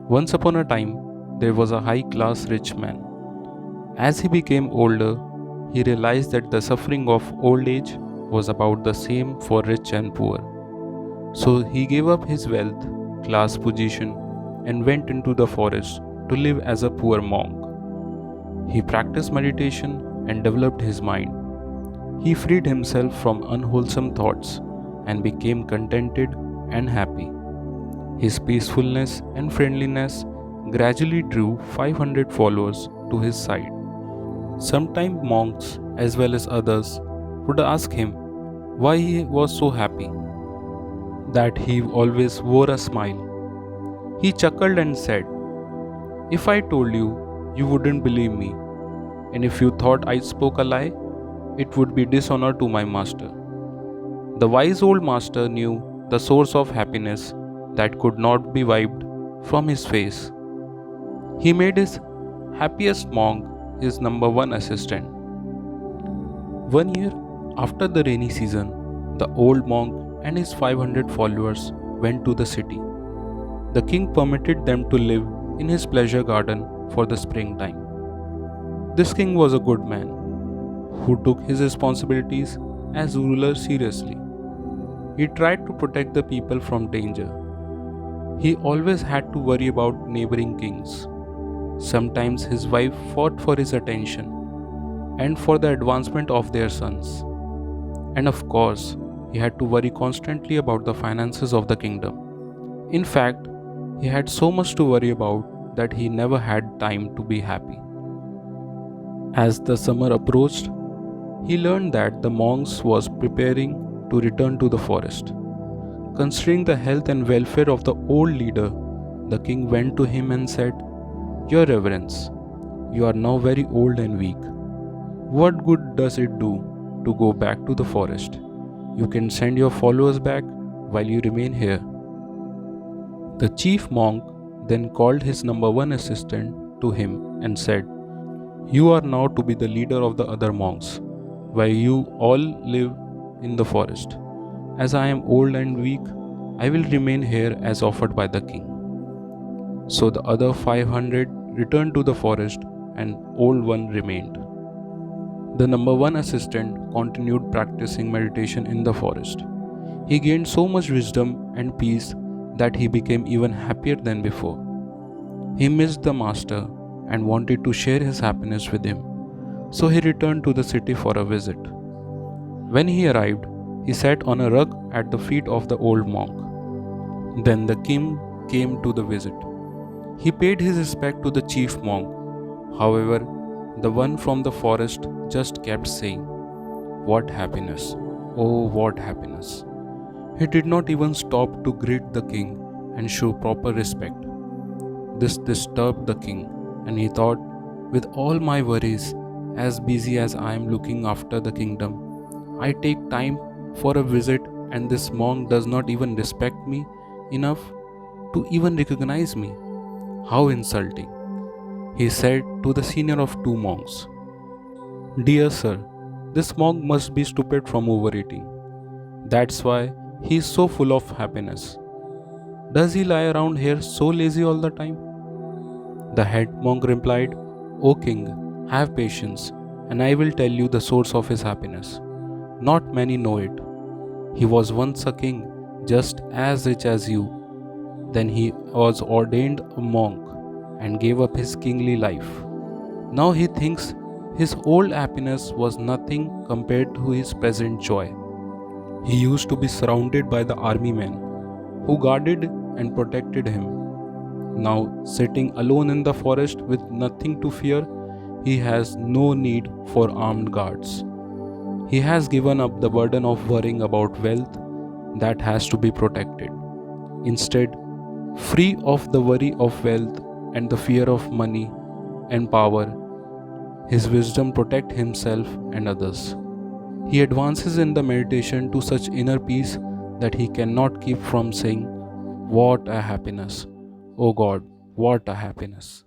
Once upon a time, there was a high class rich man. As he became older, he realized that the suffering of old age was about the same for rich and poor. So he gave up his wealth, class position, and went into the forest to live as a poor monk. He practiced meditation and developed his mind. He freed himself from unwholesome thoughts and became contented and happy. His peacefulness and friendliness gradually drew 500 followers to his side. Sometimes monks, as well as others, would ask him why he was so happy, that he always wore a smile. He chuckled and said, "If I told you, you wouldn't believe me, and if you thought I spoke a lie, it would be dishonor to my master." The wise old master knew the source of happiness that could not be wiped from his face. He made his happiest monk his number one assistant. One year after the rainy season, the old monk and his 500 followers went to the city. The king permitted them to live in his pleasure garden for the springtime. This king was a good man who took his responsibilities as ruler seriously. He tried to protect the people from danger. He always had to worry about neighboring kings. Sometimes his wife fought for his attention and for the advancement of their sons. And of course, he had to worry constantly about the finances of the kingdom. In fact, he had so much to worry about that he never had time to be happy. As the summer approached, he learned that the monks was preparing to return to the forest. Considering the health and welfare of the old leader, the king went to him and said, "Your Reverence, you are now very old and weak. What good does it do to go back to the forest? You can send your followers back while you remain here." The chief monk then called his number one assistant to him and said, "You are now to be the leader of the other monks, while you all live in the forest. As I am old and weak, I will remain here as offered by the king." So the other 500 returned to the forest and old one remained. The number one assistant continued practicing meditation in the forest. He gained so much wisdom and peace that he became even happier than before. He missed the master and wanted to share his happiness with him, so he returned to the city for a visit. When he arrived, he sat on a rug at the feet of the old monk. Then the king came to the visit. He paid his respect to the chief monk. However, the one from the forest just kept saying, "What happiness! Oh, what happiness!" He did not even stop to greet the king and show proper respect. This disturbed the king, and he thought, "With all my worries, as busy as I am looking after the kingdom, I take time for a visit, and this monk does not even respect me enough to even recognize me. How insulting!" He said to the senior of two monks, "Dear sir, this monk must be stupid from overeating. That's why he is so full of happiness. Does he lie around here so lazy all the time?" The head monk replied, "O king, have patience, and I will tell you the source of his happiness. Not many know it. He was once a king, just as rich as you. Then he was ordained a monk and gave up his kingly life. Now he thinks his old happiness was nothing compared to his present joy. He used to be surrounded by the army men who guarded and protected him. Now, sitting alone in the forest with nothing to fear, he has no need for armed guards. He has given up the burden of worrying about wealth that has to be protected. Instead, free of the worry of wealth and the fear of money and power, his wisdom protects himself and others. He advances in the meditation to such inner peace that he cannot keep from saying, 'What a happiness! Oh God, what a happiness!'